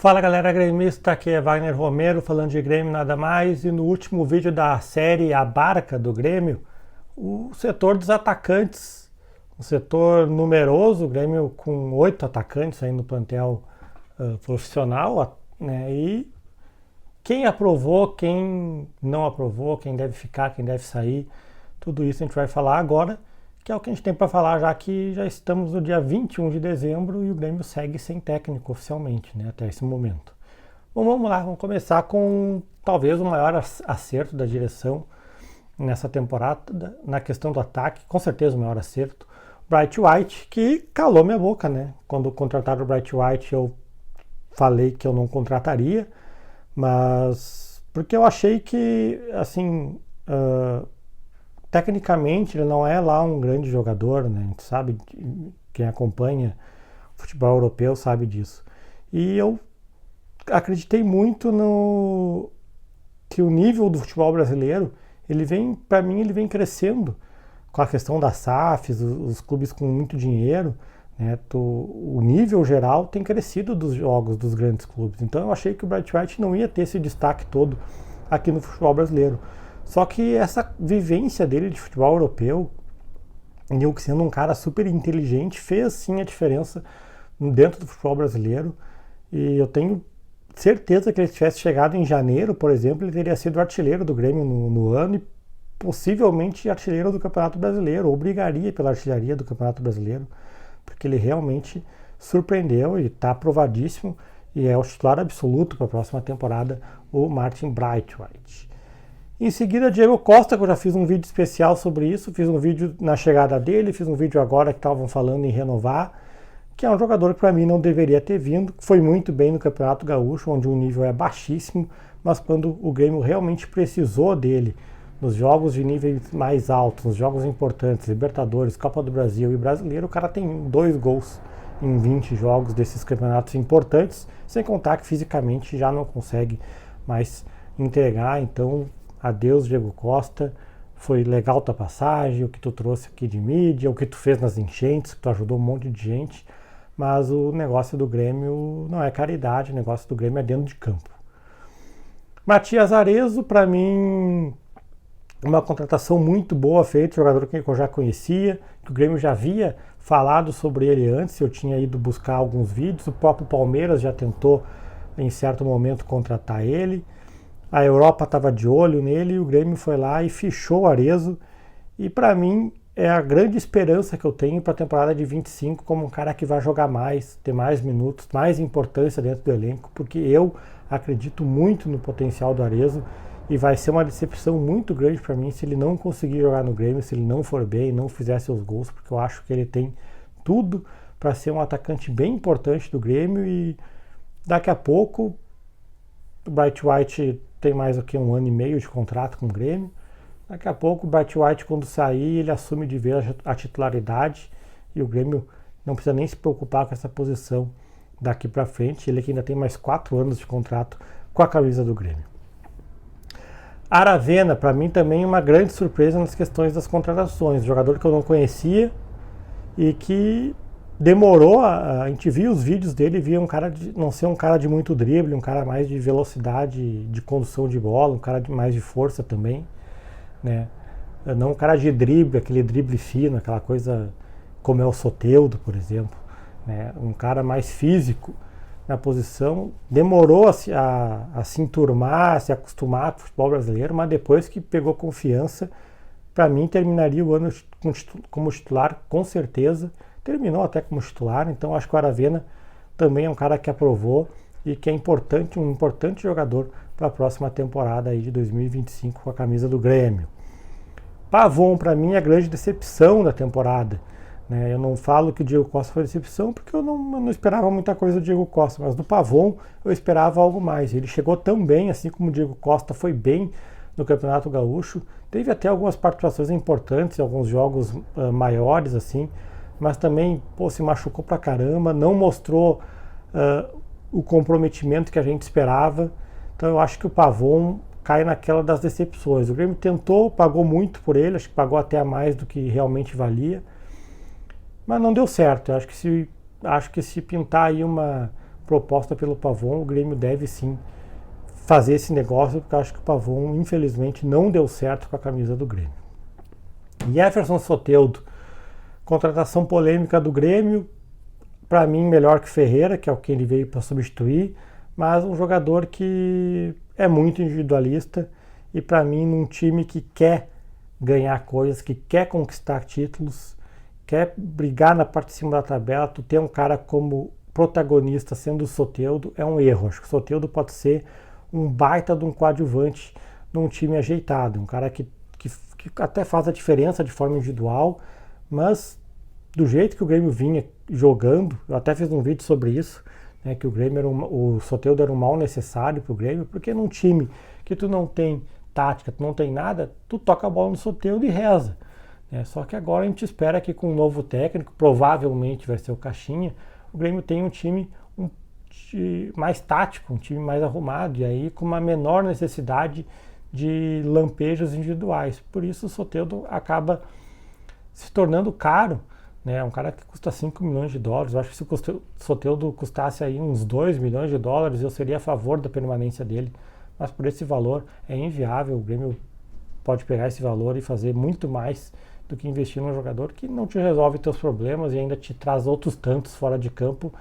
Fala galera gremista, aqui é Wagner Romero falando de Grêmio nada mais, e no último vídeo da série A Barca do Grêmio, o setor dos atacantes, um setor numeroso, o Grêmio com 8 atacantes aí no plantel profissional, né? E quem aprovou, quem não aprovou, quem deve ficar, quem deve sair, tudo isso a gente vai falar agora, que é o que a gente tem para falar, já que já estamos no dia 21 de dezembro e o Grêmio segue sem técnico oficialmente, né, até esse momento. Bom, vamos lá, vamos começar com talvez o maior acerto da direção nessa temporada, na questão do ataque, com certeza o maior acerto, Bright White, que calou minha boca, né? Quando contrataram o Bright White eu falei que eu não contrataria, mas porque eu achei que, assim, tecnicamente ele não é lá um grande jogador, né? A gente sabe, quem acompanha o futebol europeu sabe disso. E eu acreditei muito no que o nível do futebol brasileiro, ele vem, para mim, ele vem crescendo com a questão das SAFs, os clubes com muito dinheiro, né? O nível geral tem crescido dos jogos dos grandes clubes. Então eu achei que o Bright White não ia ter esse destaque todo aqui no futebol brasileiro. Só que essa vivência dele de futebol europeu, e eu sendo um cara super inteligente, fez sim a diferença dentro do futebol brasileiro. E eu tenho certeza que ele tivesse chegado em janeiro, por exemplo, ele teria sido artilheiro do Grêmio no ano e possivelmente artilheiro do Campeonato Brasileiro, ou brigaria pela artilharia do Campeonato Brasileiro, porque ele realmente surpreendeu e está aprovadíssimo e é o titular absoluto para a próxima temporada, o Martin Braithwaite. Em seguida, Diego Costa, que eu já fiz um vídeo especial sobre isso, fiz um vídeo na chegada dele, fiz um vídeo agora que estavam falando em renovar, que é um jogador que para mim não deveria ter vindo, foi muito bem no Campeonato Gaúcho, onde o nível é baixíssimo, mas quando o Grêmio realmente precisou dele, nos jogos de níveis mais altos, nos jogos importantes, Libertadores, Copa do Brasil e Brasileiro, o cara tem 2 gols em 20 jogos desses campeonatos importantes, sem contar que fisicamente já não consegue mais entregar. Então, adeus Diego Costa, foi legal tua passagem, o que tu trouxe aqui de mídia, o que tu fez nas enchentes, que tu ajudou um monte de gente, mas o negócio do Grêmio não é caridade, o negócio do Grêmio é dentro de campo. Matias Arezzo, para mim, uma contratação muito boa feita, jogador que eu já conhecia, que o Grêmio já havia falado sobre ele antes, eu tinha ido buscar alguns vídeos, o próprio Palmeiras já tentou em certo momento contratar ele, a Europa estava de olho nele e o Grêmio foi lá e fichou o Arezzo, e para mim é a grande esperança que eu tenho para a temporada de 25 como um cara que vai jogar mais, ter mais minutos, mais importância dentro do elenco, porque eu acredito muito no potencial do Arezzo e vai ser uma decepção muito grande para mim se ele não conseguir jogar no Grêmio, se ele não for bem, não fizer seus gols, porque eu acho que ele tem tudo para ser um atacante bem importante do Grêmio. E daqui a pouco o Bright White tem mais do que 1 ano e meio de contrato com o Grêmio. Daqui a pouco o Bright White, quando sair, ele assume de vez a titularidade e o Grêmio não precisa nem se preocupar com essa posição daqui para frente. Ele que ainda tem mais 4 anos de contrato com a camisa do Grêmio. Aravena, para mim também uma grande surpresa nas questões das contratações, jogador que eu não conhecia e que demorou, a gente via os vídeos dele, via um cara não ser um cara de muito drible, um cara mais de velocidade, de condução de bola, um cara mais de força também, né? Não um cara de drible, aquele drible fino, aquela coisa como é o Soteldo, por exemplo, né? Um cara mais físico na posição, demorou a se enturmar, a se acostumar com o futebol brasileiro, mas depois que pegou confiança, para mim terminaria o ano como titular, com certeza. Terminou até como titular, então acho que o Aravena também é um cara que aprovou e que é importante, um importante jogador para a próxima temporada aí de 2025 com a camisa do Grêmio. Pavon, para mim, é a grande decepção da temporada. Eu não falo que o Diego Costa foi decepção porque eu não esperava muita coisa do Diego Costa, mas do Pavon eu esperava algo mais. Ele chegou tão bem, assim como o Diego Costa foi bem no Campeonato Gaúcho, teve até algumas participações importantes, alguns jogos maiores, assim, mas também se machucou pra caramba, não mostrou o comprometimento que a gente esperava. Então eu acho que o Pavon cai naquela das decepções. O Grêmio tentou, pagou muito por ele, acho que pagou até a mais do que realmente valia, mas não deu certo. Eu acho que se pintar aí uma proposta pelo Pavon, o Grêmio deve sim fazer esse negócio, porque eu acho que o Pavon, infelizmente, não deu certo com a camisa do Grêmio. Jefferson Soteldo, contratação polêmica do Grêmio, para mim melhor que Ferreira, que é o que ele veio para substituir, mas um jogador que é muito individualista e para mim num time que quer ganhar coisas, que quer conquistar títulos, quer brigar na parte de cima da tabela, tu ter um cara como protagonista sendo o Soteldo é um erro. Acho que o Soteldo pode ser um baita de um coadjuvante num time ajeitado, um cara que até faz a diferença de forma individual, mas do jeito que o Grêmio vinha jogando, eu até fiz um vídeo sobre isso, né, que o Grêmio era o Soteldo era um mal necessário para o Grêmio, porque num time que tu não tem tática, tu não tem nada, tu toca a bola no Soteldo e reza. Só que agora a gente espera que com um novo técnico, provavelmente vai ser o Caixinha, o Grêmio tenha um time mais tático, um time mais arrumado, e aí com uma menor necessidade de lampejos individuais. Por isso o Soteldo acaba se tornando caro, né? Um cara que custa 5 milhões de dólares. Eu acho que se o Soteldo custasse aí uns 2 milhões de dólares, eu seria a favor da permanência dele. Mas por esse valor é inviável. O Grêmio pode pegar esse valor e fazer muito mais do que investir num jogador que não te resolve teus problemas e ainda te traz outros tantos fora de campo,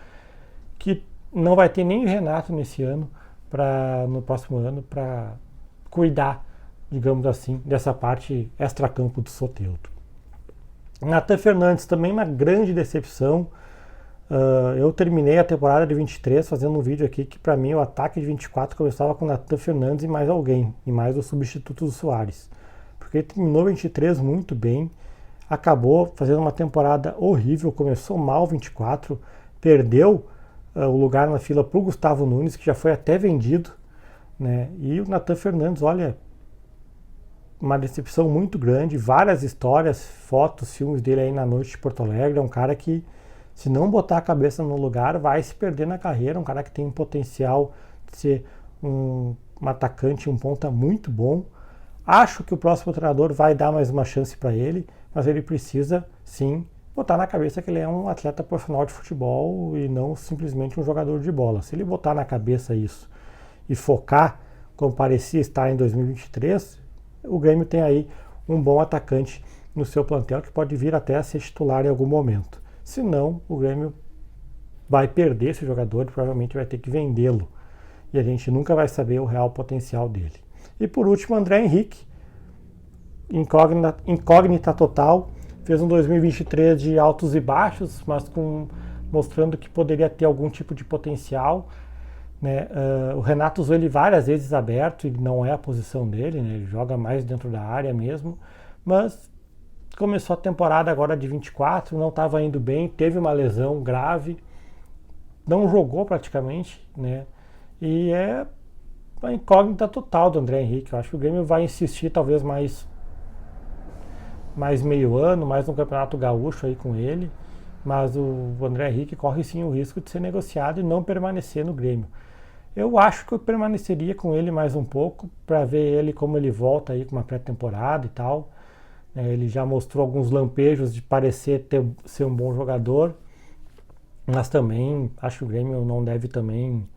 que não vai ter nem o Renato nesse ano, no próximo ano, para cuidar, digamos assim, dessa parte extracampo do Soteldo. Nathan Fernandes, também uma grande decepção. Eu terminei a temporada de 23 fazendo um vídeo aqui que para mim o ataque de 24 começava com Nathan Fernandes e mais alguém, e mais o substituto do Soares. Porque ele terminou 23 muito bem, acabou fazendo uma temporada horrível, começou mal 24, perdeu o lugar na fila para o Gustavo Nunes, que já foi até vendido, né? E o Nathan Fernandes, olha, uma decepção muito grande, várias histórias, fotos, filmes dele aí na noite de Porto Alegre. É um cara que, se não botar a cabeça no lugar, vai se perder na carreira. Um cara que tem um potencial de ser um atacante, um ponta muito bom. Acho que o próximo treinador vai dar mais uma chance para ele, mas ele precisa, sim, botar na cabeça que ele é um atleta profissional de futebol e não simplesmente um jogador de bola. Se ele botar na cabeça isso e focar como parecia estar em 2023, o Grêmio tem aí um bom atacante no seu plantel que pode vir até a ser titular em algum momento. Se não, o Grêmio vai perder esse jogador e provavelmente vai ter que vendê-lo. E a gente nunca vai saber o real potencial dele. E por último, André Henrique, incógnita total, fez um 2023 de altos e baixos, mas mostrando que poderia ter algum tipo de potencial, né? O Renato usou ele várias vezes aberto, e não é a posição dele, né? Ele joga mais dentro da área mesmo, mas começou a temporada agora de 24, não estava indo bem, teve uma lesão grave, não jogou praticamente, né? E é uma incógnita total do André Henrique. Eu acho que o Grêmio vai insistir talvez mais meio ano, mais no Campeonato Gaúcho aí com ele, mas o André Henrique corre sim o risco de ser negociado e não permanecer no Grêmio. Eu acho que eu permaneceria com ele mais um pouco para ver ele como ele volta aí com uma pré-temporada e tal. Ele já mostrou alguns lampejos de parecer ser um bom jogador, mas também acho que o Grêmio não deve também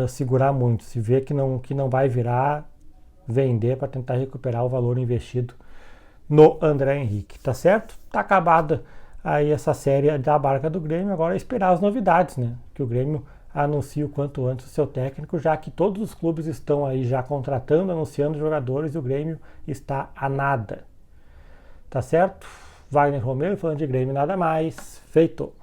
segurar muito. Se vê que não vai virar, vender para tentar recuperar o valor investido no André Henrique, tá certo? Tá acabada aí essa série da barca do Grêmio, agora é esperar as novidades, né? Que o Grêmio anuncie o quanto antes o seu técnico, já que todos os clubes estão aí já contratando, anunciando jogadores, e o Grêmio está a nada. Tá certo? Wagner Romero falando de Grêmio, nada mais. Feito!